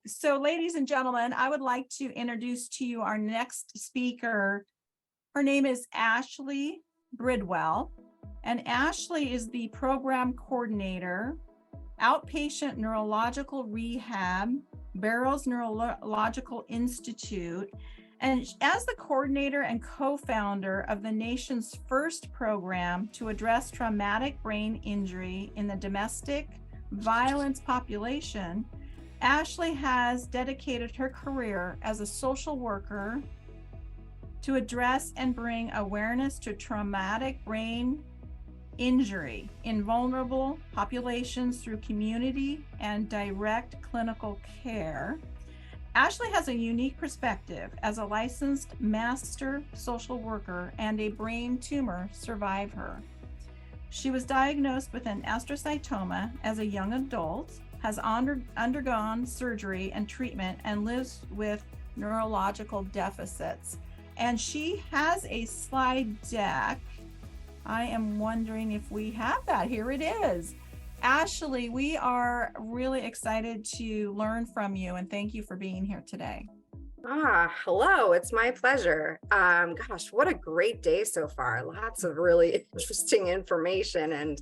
So ladies and gentlemen, I would like to introduce to you our next speaker. Her name is Ashley Bridwell, and Ashley is the program coordinator, Outpatient Neurological Rehab, Barrows Neurological Institute, and as the coordinator and co-founder of the nation's first program to address traumatic brain injury in the domestic violence population, Ashley has dedicated her career as a social worker to address and bring awareness to traumatic brain injury in vulnerable populations through community and direct clinical care. Ashley has a unique perspective as a licensed master social worker and a brain tumor survivor. She was diagnosed with an astrocytoma as a young adult, has undergone surgery and treatment, and lives with neurological deficits. And she has a slide deck. I am wondering if we have that. Here it is. Ashley, we are really excited to learn from you, and thank you for being here today. Hello, it's my pleasure. Gosh, what a great day so far. Lots of really interesting information, and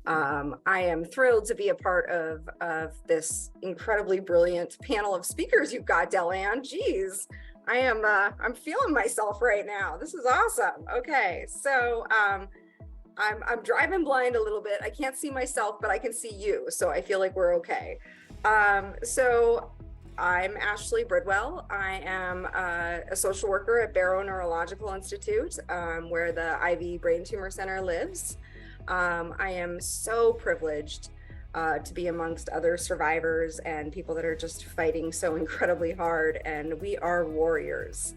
I am thrilled to be a part of this incredibly brilliant panel of speakers you've got, Delanne. Geez, I'm feeling myself right now. This is awesome. Okay, so I'm driving blind a little bit. I can't see myself, but I can see you, so I feel like we're okay. So I'm Ashley Bridwell. I am a social worker at Barrows Neurological Institute, where the IV Brain Tumor Center lives. I am so privileged to be amongst other survivors and people that are just fighting so incredibly hard, and we are warriors.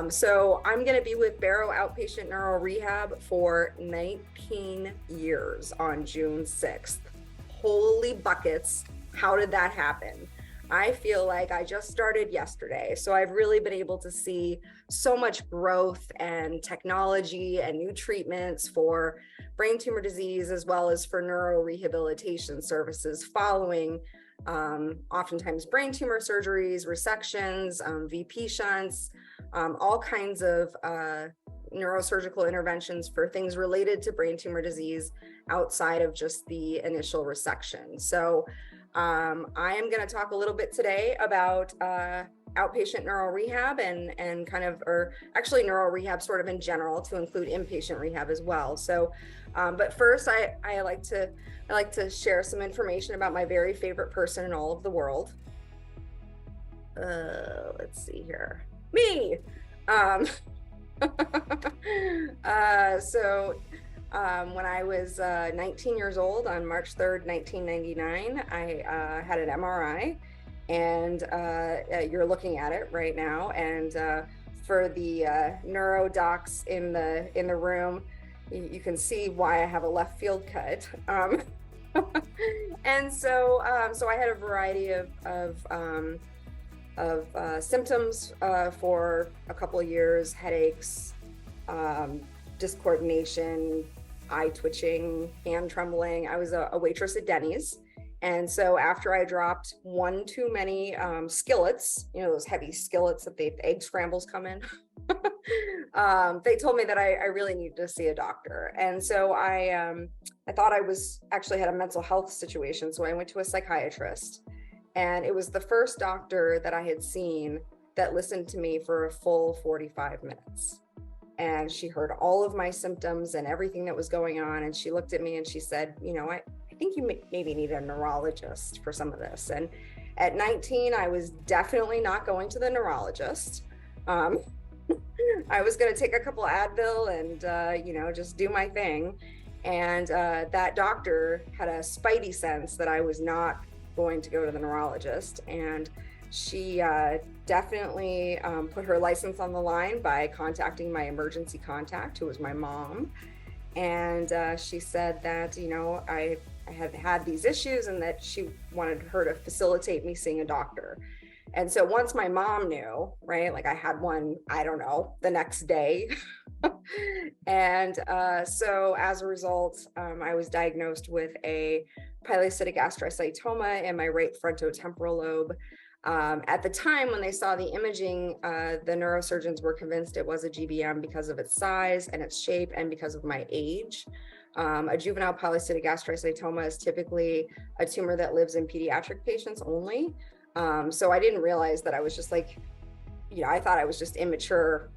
So I'm going to be with Barrows Outpatient Neuro-Rehab for 19 years on June 6th. Holy buckets, how did that happen? I feel like I just started yesterday, so I've really been able to see so much growth and technology and new treatments for brain tumor disease, as well as for neurorehabilitation services following oftentimes brain tumor surgeries, resections, VP shunts, all kinds of neurosurgical interventions for things related to brain tumor disease outside of just the initial resection. So I am going to talk a little bit today about outpatient neuro rehab and kind of, or actually neuro rehab sort of in general, to include inpatient rehab as well. So, but first I like to share some information about my very favorite person in all of the world. Let's see here, me. When I was 19 years old on March 3rd, 1999, I had an MRI, and you're looking at it right now. And for the neuro docs in the room, you can see why I have a left field cut. And so I had a variety of symptoms for a couple of years: headaches, discoordination, eye twitching, hand trembling. I was a waitress at Denny's. And so after I dropped one too many skillets, you know, those heavy skillets that the egg scrambles come in, they told me that I really needed to see a doctor. And so I thought I was actually had a mental health situation. So I went to a psychiatrist, and it was the first doctor that I had seen that listened to me for a full 45 minutes. And she heard all of my symptoms and everything that was going on. And she looked at me and she said, you know, I think you maybe need a neurologist for some of this. And at 19, I was definitely not going to the neurologist. I was going to take a couple Advil and, you know, just do my thing. And that doctor had a spidey sense that I was not going to go to the neurologist. And she definitely put her license on the line by contacting my emergency contact, who was my mom. And she said that, you know, I had these issues and that she wanted her to facilitate me seeing a doctor. And so once my mom knew, right, like I had one, I don't know, the next day, And so as a result, I was diagnosed with a pilocytic astrocytoma in my right frontotemporal lobe. At the time when they saw the imaging, the neurosurgeons were convinced it was a GBM because of its size and its shape and because of my age. A juvenile polycystic astrocytoma is typically a tumor that lives in pediatric patients only. So I didn't realize that I was just like, I thought I was just immature.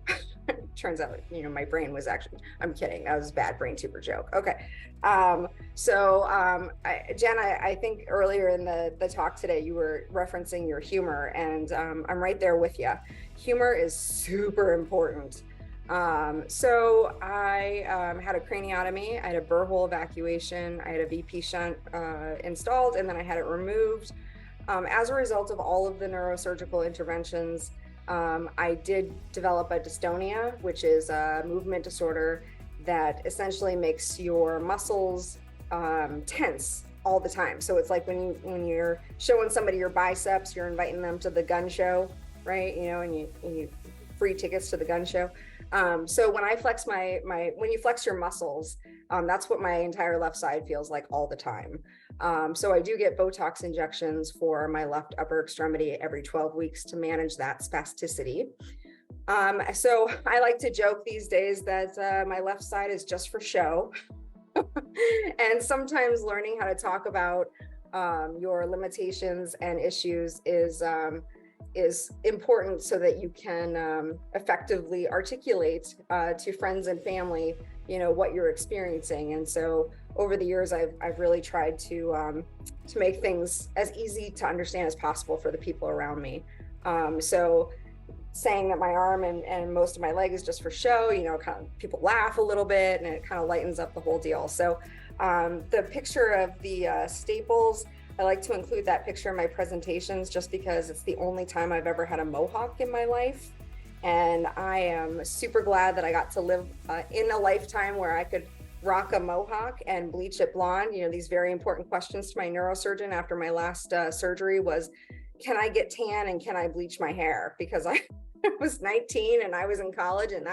Turns out, my brain was actually, I'm kidding. That was a bad brain tumor joke. Okay. Jen, I think earlier in the talk today, you were referencing your humor, and I'm right there with you. Humor is super important. So I had a craniotomy, I had a burr hole evacuation, I had a VP shunt installed, and then I had it removed. As a result of all of the neurosurgical interventions, I did develop a dystonia, which is a movement disorder that essentially makes your muscles tense all the time. So it's like when you're showing somebody your biceps, you're inviting them to the gun show, right? And you free tickets to the gun show. So when I flex when you flex your muscles, that's what my entire left side feels like all the time. So I do get Botox injections for my left upper extremity every 12 weeks to manage that spasticity. So I like to joke these days that my left side is just for show. And sometimes learning how to talk about your limitations and issues is important so that you can effectively articulate to friends and family, what you're experiencing. And so over the years, I've really tried to make things as easy to understand as possible for the people around me. So saying that my arm and most of my leg is just for show, kind of people laugh a little bit and it kind of lightens up the whole deal. So the picture of the staples, I like to include that picture in my presentations just because it's the only time I've ever had a mohawk in my life. And I am super glad that I got to live in a lifetime where I could rock a mohawk and bleach it blonde. These very important questions to my neurosurgeon after my last surgery was, can I get tan and can I bleach my hair? Because I was 19 and I was in college, and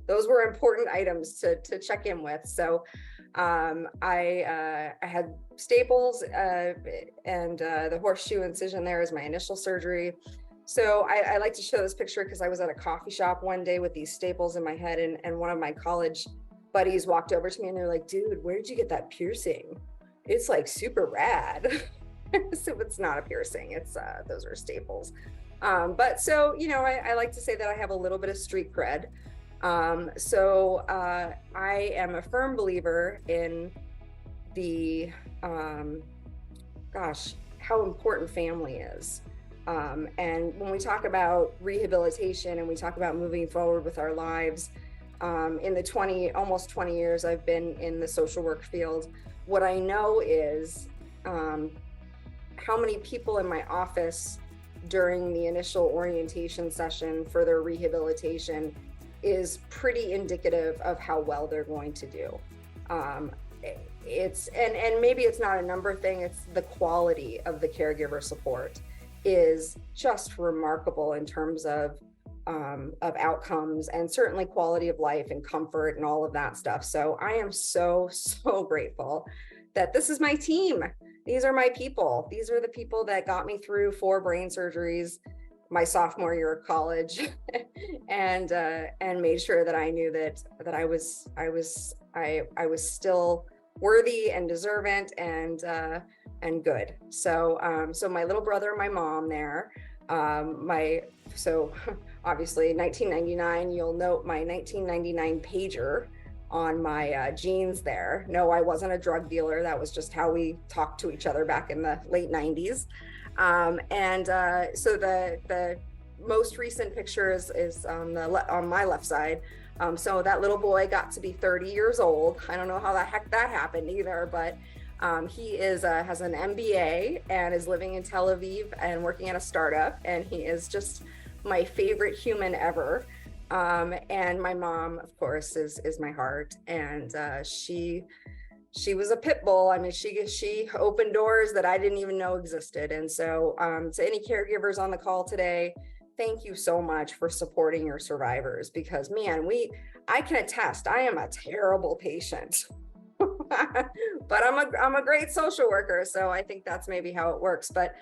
those were important items to check in with. So I had staples and the horseshoe incision there is my initial surgery. So I like to show this picture because I was at a coffee shop one day with these staples in my head, and one of my college buddies walked over to me and they're like, dude, where did you get that piercing? It's like super rad. So it's not a piercing, it's those are staples. But so, I like to say that I have a little bit of street cred. So I am a firm believer in the, how important family is. And when we talk about rehabilitation and we talk about moving forward with our lives, in the almost 20 years I've been in the social work field, what I know is how many people in my office during the initial orientation session for their rehabilitation is pretty indicative of how well they're going to do. It's and maybe it's not a number thing, it's the quality of the caregiver support is just remarkable in terms of outcomes and certainly quality of life and comfort and all of that stuff. So I am so grateful that this is my team. These are my people. These are the people that got me through 4 brain surgeries my sophomore year of college and made sure that I knew that I was still worthy and deserving and good. So so my little brother and my mom there, so obviously 1999, you'll note my 1999 pager on my jeans there. No, I wasn't a drug dealer. That was just how we talked to each other back in the late 90s. So the most recent picture is on my left side. So that little boy got to be 30 years old. I don't know how the heck that happened either, but he has an MBA and is living in Tel Aviv and working at a startup. And he is just my favorite human ever. And my mom, of course, is my heart. And she was a pit bull. I mean, she opened doors that I didn't even know existed. And so to any caregivers on the call today, thank you so much for supporting your survivors, because man, I can attest, I am a terrible patient. But I'm a great social worker, so I think that's maybe how it works. But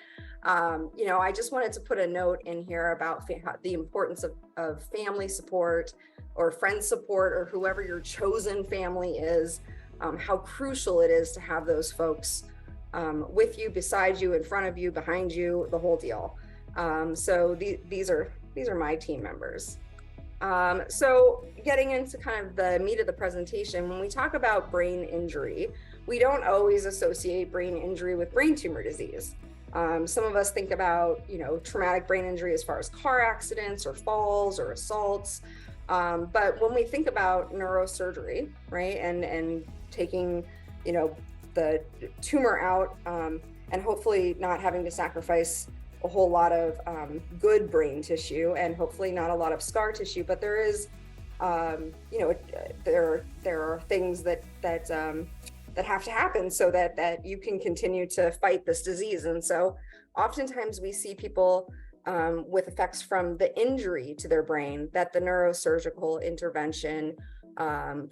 I just wanted to put a note in here about the importance of family support or friend support, or whoever your chosen family is, how crucial it is to have those folks with you, beside you, in front of you, behind you, the whole deal. So these are my team members. So getting into kind of the meat of the presentation, when we talk about brain injury, we don't always associate brain injury with brain tumor disease. Some of us think about, traumatic brain injury as far as car accidents or falls or assaults. But when we think about neurosurgery, right, and taking, the tumor out, and hopefully not having to sacrifice a whole lot of good brain tissue, and hopefully not a lot of scar tissue, but there is, there are things that have to happen so that you can continue to fight this disease. And so oftentimes we see people with effects from the injury to their brain that the neurosurgical intervention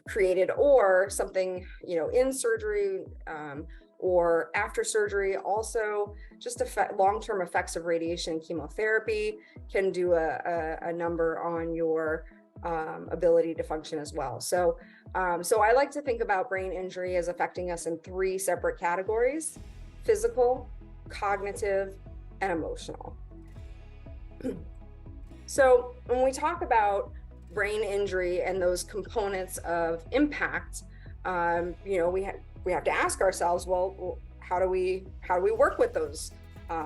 created, or something, in surgery, or after surgery. Also, just long-term effects of radiation and chemotherapy can do a number on your ability to function as well. So I like to think about brain injury as affecting us in 3 separate categories: physical, cognitive, and emotional. So when we talk about brain injury and those components of impact, we have to ask ourselves, well, how do we work with those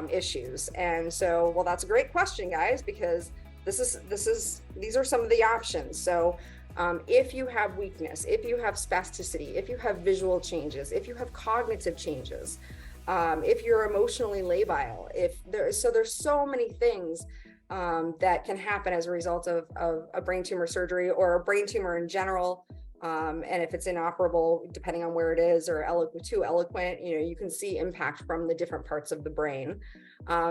issues? And so, well, that's a great question, guys, because these are some of the options. So if you have weakness, if you have spasticity, if you have visual changes, if you have cognitive changes, if you're emotionally labile, there's so many things that can happen as a result of a brain tumor surgery, or a brain tumor in general. And if it's inoperable, depending on where it is, or too eloquent, you can see impact from the different parts of the brain.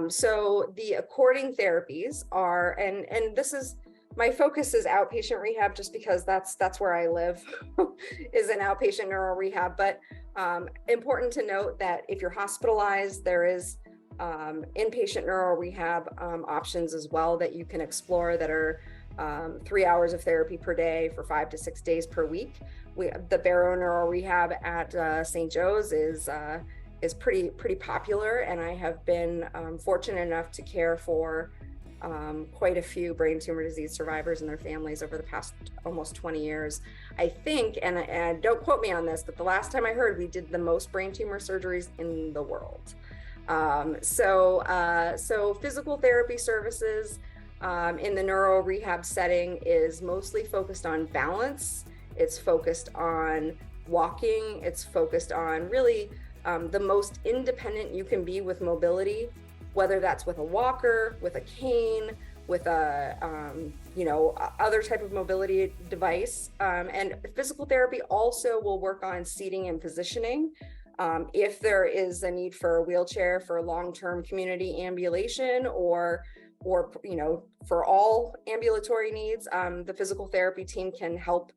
So the according therapies are, and this is, my focus is outpatient rehab, just because that's where I live, is an outpatient neuro rehab. But important to note that if you're hospitalized, there is inpatient neuro rehab options as well that you can explore, that are 3 hours of therapy per day for 5 to 6 days per week. The Barrows Neuro-Rehab at St. Joe's is pretty popular, and I have been fortunate enough to care for quite a few brain tumor disease survivors and their families over the past almost 20 years. I think, and don't quote me on this, but the last time I heard, we did the most brain tumor surgeries in the world. So physical therapy services in the neuro rehab setting is mostly focused on balance. It's focused on walking. It's focused on really the most independent you can be with mobility, whether that's with a walker, with a cane, with a other type of mobility device. And physical therapy also will work on seating and positioning. If there is a need for a wheelchair for long-term community ambulation, or for all ambulatory needs, the physical therapy team can help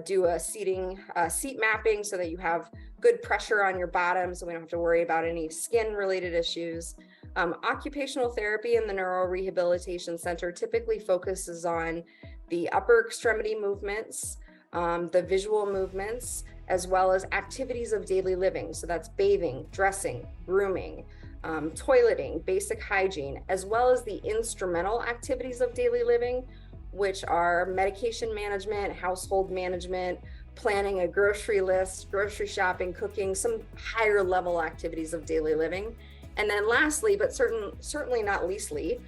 do a seat mapping, so that you have good pressure on your bottom, so we don't have to worry about any skin related issues. Occupational therapy in the Neuro Rehabilitation Center typically focuses on the upper extremity movements, the visual movements, as well as activities of daily living. So that's bathing, dressing, grooming, toileting, basic hygiene, as well as the instrumental activities of daily living, which are medication management, household management, planning a grocery list, grocery shopping, cooking, some higher level activities of daily living. And then lastly, but certainly not leastly,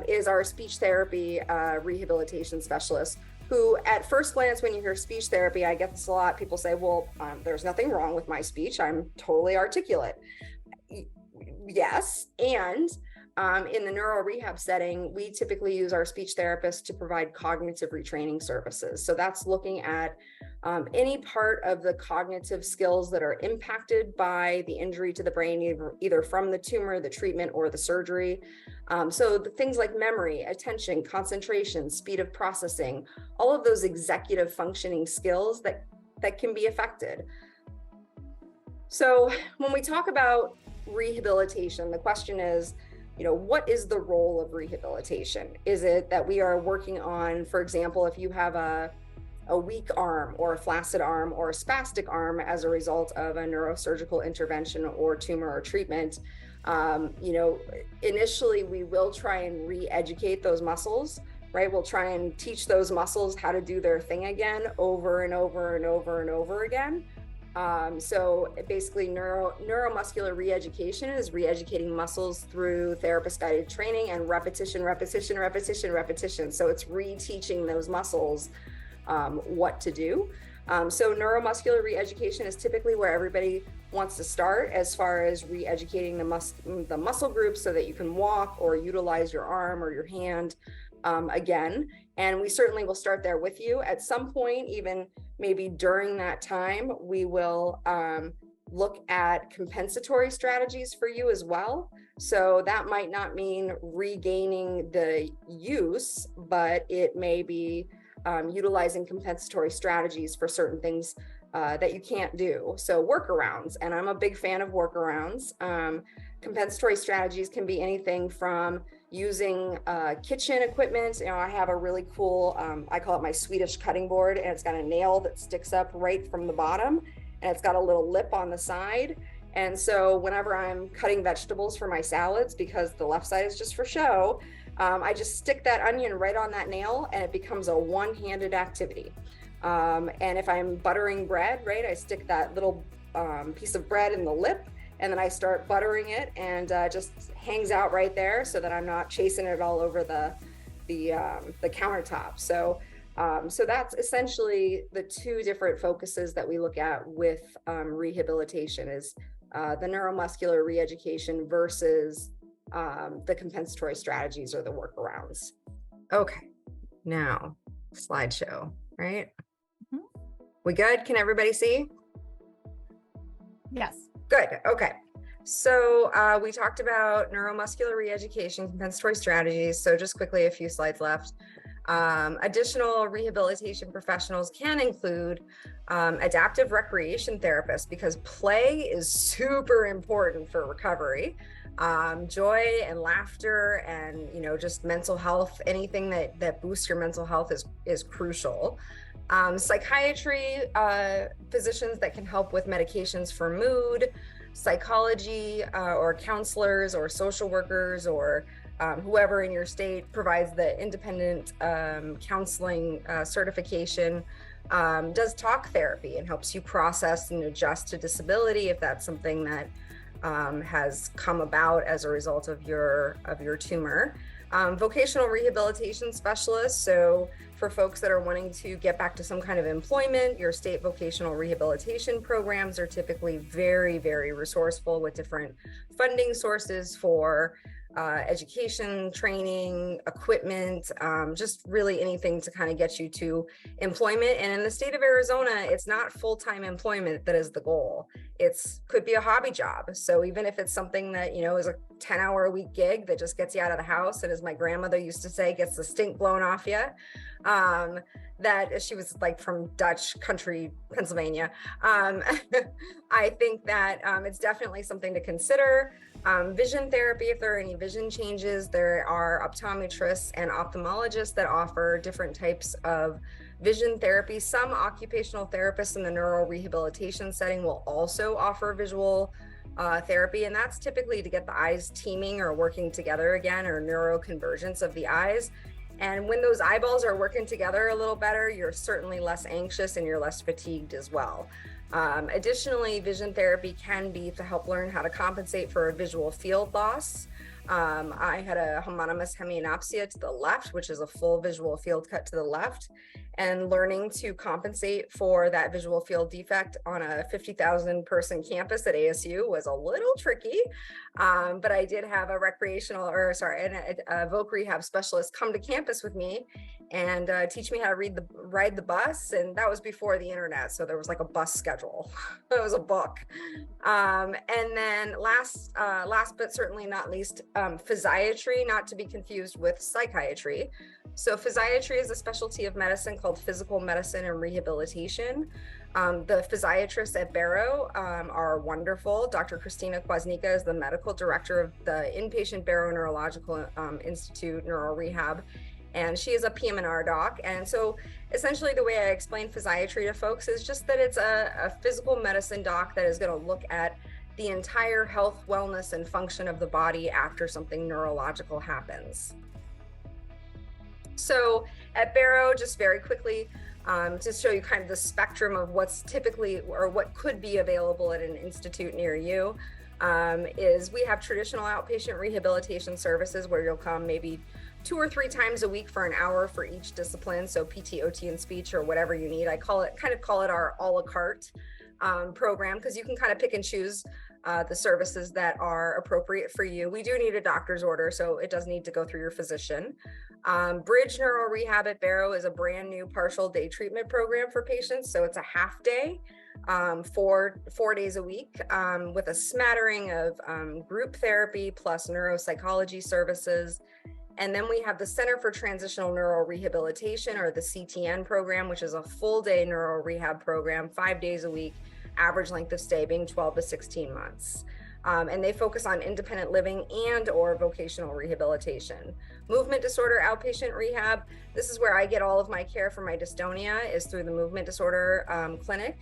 is our speech therapy rehabilitation specialist, who at first glance, when you hear speech therapy, I get this a lot, people say, well, there's nothing wrong with my speech, I'm totally articulate. Yes, and in the neuro rehab setting, we typically use our speech therapists to provide cognitive retraining services. So that's looking at any part of the cognitive skills that are impacted by the injury to the brain, either from the tumor, the treatment, or the surgery. So the things like memory, attention, concentration, speed of processing, all of those executive functioning skills that can be affected. So when we talk about rehabilitation, the question is, what is the role of rehabilitation? Is it that we are working on, for example, if you have a weak arm or a flaccid arm or a spastic arm as a result of a neurosurgical intervention or tumor or treatment, initially we will try and re-educate those muscles, right? We'll try and teach those muscles how to do their thing again over and over and over and over again. So basically neuromuscular re-education is re-educating muscles through therapist guided training and repetition. So it's reteaching those muscles what to do. So neuromuscular re-education is typically where everybody wants to start as far as re-educating the muscle groups so that you can walk or utilize your arm or your hand again. And we certainly will start there with you. At some point, even maybe during that time, we will look at compensatory strategies for you as well. So that might not mean regaining the use, but it may be utilizing compensatory strategies for certain things that you can't do. So workarounds, and I'm a big fan of workarounds. Compensatory strategies can be anything from using kitchen equipment. I have a really cool, I call it my Swedish cutting board, and it's got a nail that sticks up right from the bottom, and it's got a little lip on the side. And so whenever I'm cutting vegetables for my salads, because the left side is just for show, I just stick that onion right on that nail and it becomes a one-handed activity. And if I'm buttering bread, right, I stick that little piece of bread in the lip and then I start buttering it and just hangs out right there so that I'm not chasing it all over the countertop. So that's essentially the two different focuses that we look at with rehabilitation is the neuromuscular re-education versus the compensatory strategies or the workarounds. Okay, now slideshow, right? Mm-hmm. We good? Can everybody see? Yes. Good. Okay. So we talked about neuromuscular re-education, compensatory strategies. So just quickly, a few slides left. Additional rehabilitation professionals can include adaptive recreation therapists because play is super important for recovery. Joy and laughter and, just mental health, anything that boosts your mental health is crucial. Psychiatry physicians that can help with medications for mood, psychology or counselors or social workers or whoever in your state provides the independent counseling certification, does talk therapy and helps you process and adjust to disability if that's something that has come about as a result of your tumor. Vocational rehabilitation specialists, so for folks that are wanting to get back to some kind of employment, your state vocational rehabilitation programs are typically very, very resourceful with different funding sources for education, training, equipment, just really anything to kind of get you to employment. And in the state of Arizona, it's not full-time employment that is the goal. Could be a hobby job. So even if it's something that, is a 10-hour-a-week gig that just gets you out of the house, and as my grandmother used to say, gets the stink blown off you, that she was like from Dutch country, Pennsylvania. I think that it's definitely something to consider. Vision therapy, if there are any vision changes, there are optometrists and ophthalmologists that offer different types of vision therapy. Some occupational therapists in the neuro-rehabilitation setting will also offer visual therapy, and that's typically to get the eyes teaming or working together again, or neuroconvergence of the eyes. And when those eyeballs are working together a little better, you're certainly less anxious and you're less fatigued as well. Additionally, vision therapy can be to help learn how to compensate for a visual field loss. I had a homonymous hemianopsia to the left, which is a full visual field cut to the left, and learning to compensate for that visual field defect on a 50,000 person campus at ASU was a little tricky. But I did have a voc rehab specialist come to campus with me and teach me how to ride the bus. And that was before the internet. So there was like a bus schedule. It was a book. And then last but certainly not least, physiatry, not to be confused with psychiatry. So physiatry is a specialty of medicine called physical medicine and rehabilitation. The physiatrists at Barrow are wonderful. Dr. Christina Kwasnika is the medical director of the Inpatient Barrows Neurological Institute, Neuro-Rehab, and she is a PM&R doc. And so essentially the way I explain physiatry to folks is just that it's a physical medicine doc that is going to look at the entire health, wellness, and function of the body after something neurological happens. So at Barrow, just very quickly, to show you kind of the spectrum of what's typically or what could be available at an institute near you, is we have traditional outpatient rehabilitation services where you'll come maybe 2 or 3 times a week for an hour for each discipline. So PT, OT, and speech, or whatever you need. I call it our a la carte program, because you can kind of pick and choose the services that are appropriate for you. We do need a doctor's order, so it does need to go through your physician. Bridge Neuro-Rehab at Barrow is a brand new partial day treatment program for patients. So it's a half day, 4 days a week, with a smattering of group therapy plus neuropsychology services. And then we have the Center for Transitional Neurorehabilitation, or the CTN program, which is a full day neuro rehab program, 5 days a week, average length of stay being 12 to 16 months. And they focus on independent living and or vocational rehabilitation. Movement disorder outpatient rehab, this is where I get all of my care for my dystonia, is through the movement disorder clinic.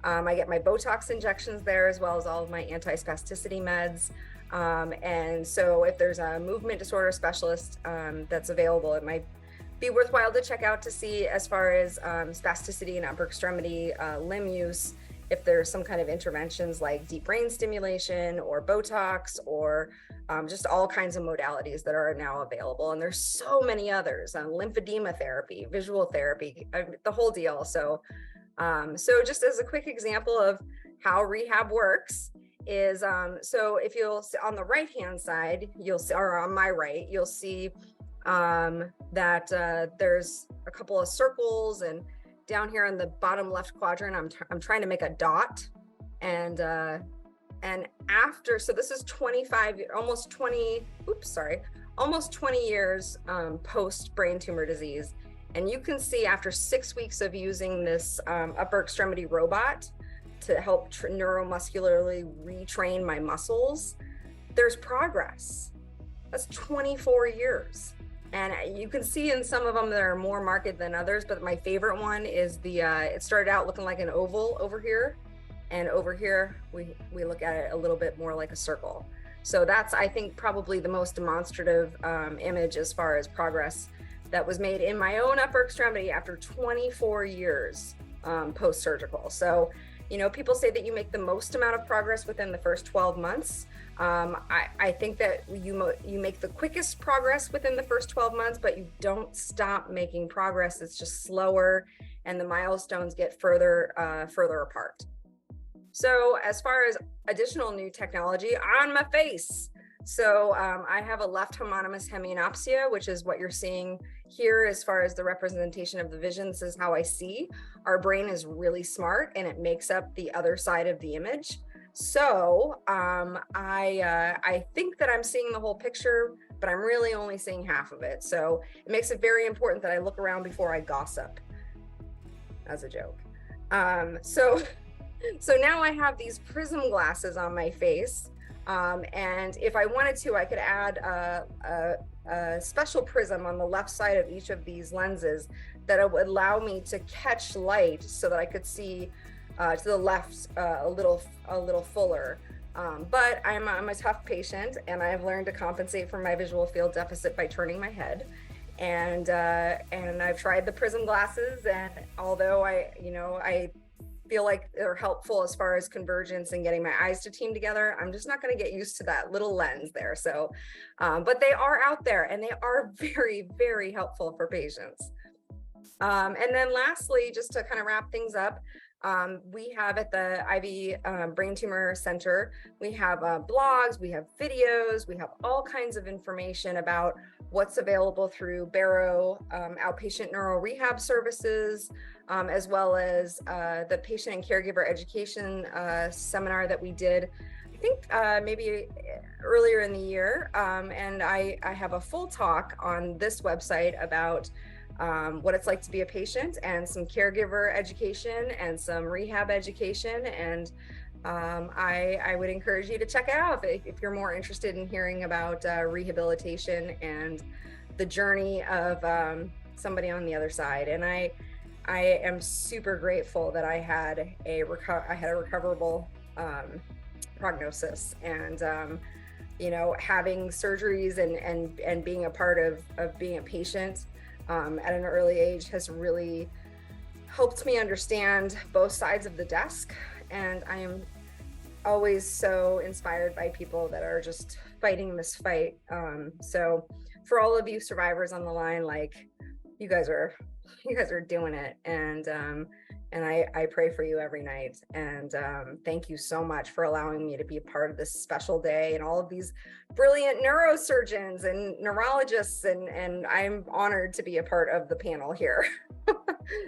I get my Botox injections there, as well as all of my anti-spasticity meds. And so if there's a movement disorder specialist that's available, it might be worthwhile to check out to see, as far as spasticity and upper extremity limb use, if there's some kind of interventions like deep brain stimulation or Botox, or just all kinds of modalities that are now available. And there's so many others, lymphedema therapy, visual therapy, the whole deal. So just as a quick example of how rehab works is, so if you'll see on the right-hand side, you'll see, or on my right, you'll see that there's a couple of circles, and down here in the bottom left quadrant, I'm trying to make a dot, and after, so this is almost 20 years post brain tumor disease. And you can see after 6 weeks of using this upper extremity robot to help neuromuscularly retrain my muscles, there's progress. That's 24 years. And you can see in some of them that are more marked than others, but my favorite one is it started out looking like an oval over here. And over here, we look at it a little bit more like a circle. So that's, I think, probably the most demonstrative image as far as progress that was made in my own upper extremity after 24 years post-surgical. So, you know, people say that you make the most amount of progress within the first 12 months. I think that you make the quickest progress within the first 12 months, but you don't stop making progress. It's just slower, and the milestones get further apart. So as far as additional new technology on my face, so I have a left homonymous hemianopsia, which is what you're seeing here as far as the representation of the vision. This is how I see. Our brain is really smart, and it makes up the other side of the image. So I think that I'm seeing the whole picture, but I'm really only seeing half of it. So it makes it very important that I look around before I gossip, as a joke. So now I have these prism glasses on my face. And if I wanted to, I could add a special prism on the left side of each of these lenses that would allow me to catch light so that I could see to the left a little fuller. But I'm a tough patient, and I've learned to compensate for my visual field deficit by turning my head. And I've tried the prism glasses, and although I feel like they're helpful as far as convergence and getting my eyes to team together. I'm just not going to get used to that little lens there. So, but they are out there and they are very, very helpful for patients. And then lastly, just to kind of wrap things up, we have at the Ivy Brain Tumor Center, we have blogs, we have videos, we have all kinds of information about what's available through Barrow Outpatient Neuro-Rehab services, as well as the patient and caregiver education seminar that we did, I think maybe earlier in the year. And I have a full talk on this website about what it's like to be a patient, and some caregiver education and some rehab education. And I would encourage you to check it out if you're more interested in hearing about rehabilitation and the journey of somebody on the other side. And I am super grateful that I had a recoverable prognosis, and you know, having surgeries and being a part of being a patient at an early age has really helped me understand both sides of the desk. And I am always so inspired by people that are just fighting this fight. So for all of you survivors on the line, like, you guys are doing it. And I pray for you every night. And thank you so much for allowing me to be a part of this special day and all of these brilliant neurosurgeons and neurologists. And I'm honored to be a part of the panel here.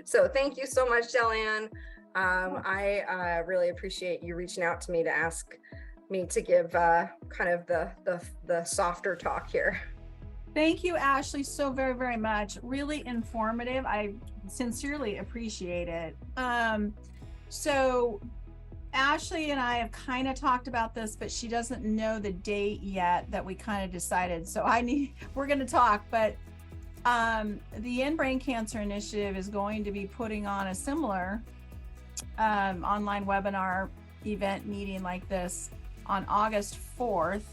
So thank you so much, Delanne. I really appreciate you reaching out to me to ask me to give kind of the softer talk here. Thank you, Ashley, so very, very much. Really informative. I sincerely appreciate it. So Ashley and I have kind of talked about this, but she doesn't know the date yet that we kind of decided. So we're going to talk, but the End Brain Cancer Initiative is going to be putting on a similar online webinar event meeting like this on August 4th.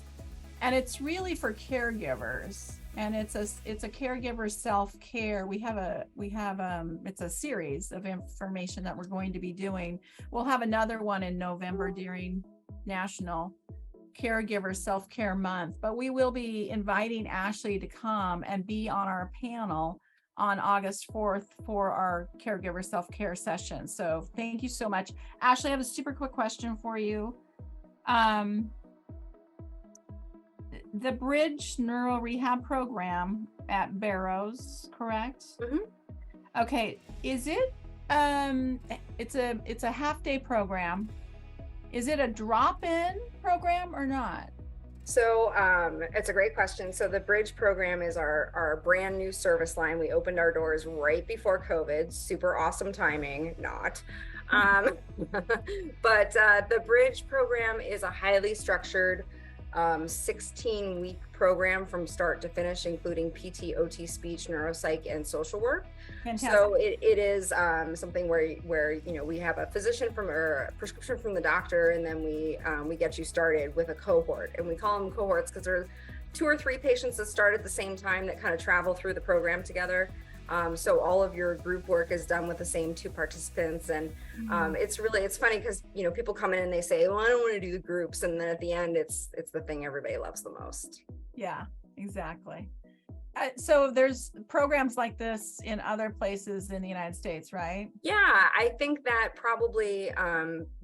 And it's really for caregivers. And it's a caregiver self-care. It's a series of information that we're going to be doing. We'll have another one in November during National Caregiver Self-Care Month, but we will be inviting Ashley to come and be on our panel on August 4th for our caregiver self-care session. So thank you so much. Ashley, I have a super quick question for you. The Bridge Neuro-Rehab program at Barrows, correct? Mm-hmm. Okay, is it, it's a half-day program. Is it a drop-in program or not? So it's a great question. So the Bridge program is our brand new service line. We opened our doors right before COVID. Super awesome timing, not. But the Bridge program is a highly structured 16-week program from start to finish, including PT, OT, speech, neuropsych, and social work. Fantastic. So it is something where you know, we have a physician or a prescription from the doctor, and then we get you started with a cohort, and we call them cohorts because there's 2 or 3 patients that start at the same time that kind of travel through the program together. So all of your group work is done with the same 2 participants. And it's funny because, you know, people come in and they say, well, I don't want to do the groups. And then at the end, it's the thing everybody loves the most. Yeah, exactly. So there's programs like this in other places in the United States, right? Yeah, I think that probably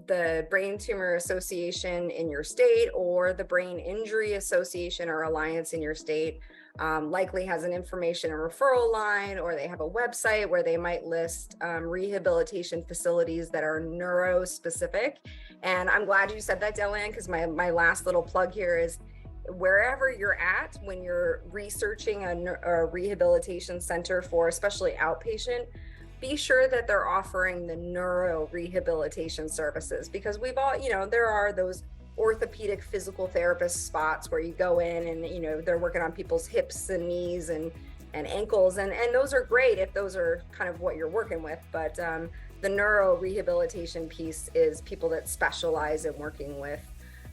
the Brain Tumor Association in your state, or the Brain Injury Association or Alliance in your state likely has an information and referral line, or they have a website where they might list rehabilitation facilities that are neuro specific. And I'm glad you said that, Delanne, because my last little plug here is, wherever you're at when you're researching a rehabilitation center for especially outpatient, be sure that they're offering the neuro rehabilitation services, because we've all, you know, there are those orthopedic physical therapist spots where you go in and, you know, they're working on people's hips and knees and ankles, and those are great if those are kind of what you're working with. But the neuro rehabilitation piece is people that specialize in working with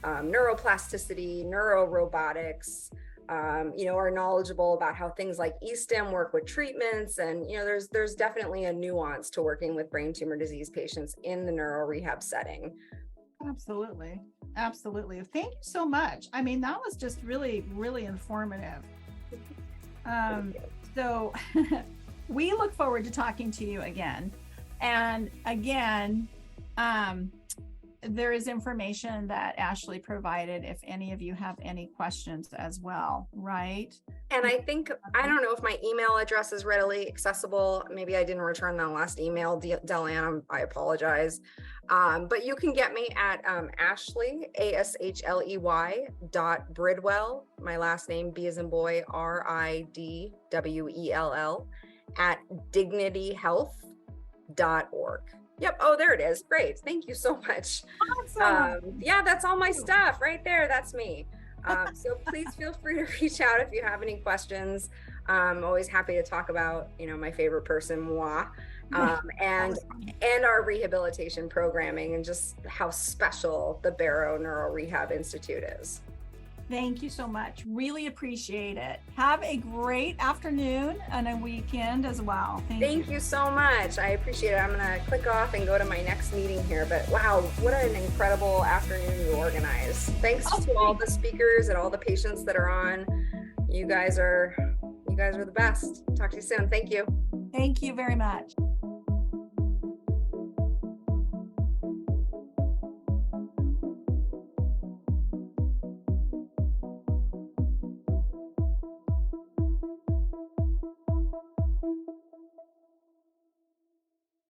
neuroplasticity, neurorobotics, are knowledgeable about how things like eSTEM work with treatments. And, there's definitely a nuance to working with brain tumor disease patients in the neuro-rehab setting. Absolutely. Absolutely. Thank you so much. I mean, that was just really, really informative. So we look forward to talking to you again. And again, there is information that Ashley provided if any of you have any questions as well, right? And I don't know if my email address is readily accessible. Maybe I didn't return that last email, Delanne, I apologize. But you can get me at Ashley, ASHLEY .Bridwell, my last name, B as in boy, RIDWELL, at dignityhealth.org. Yep. Oh, there it is. Great. Thank you so much. Awesome. Yeah, that's all my stuff right there. That's me. So please feel free to reach out if you have any questions. I'm always happy to talk about, my favorite person, moi, and our rehabilitation programming and just how special the Barrows Neurorehab Institute is. Thank you so much. Really appreciate it. Have a great afternoon and a weekend as well. Thank you so much. I appreciate it. I'm going to click off and go to my next meeting here, but wow, what an incredible afternoon you organized. Thanks to all the speakers and all the patients that are on. You guys are the best. Talk to you soon. Thank you. Thank you very much.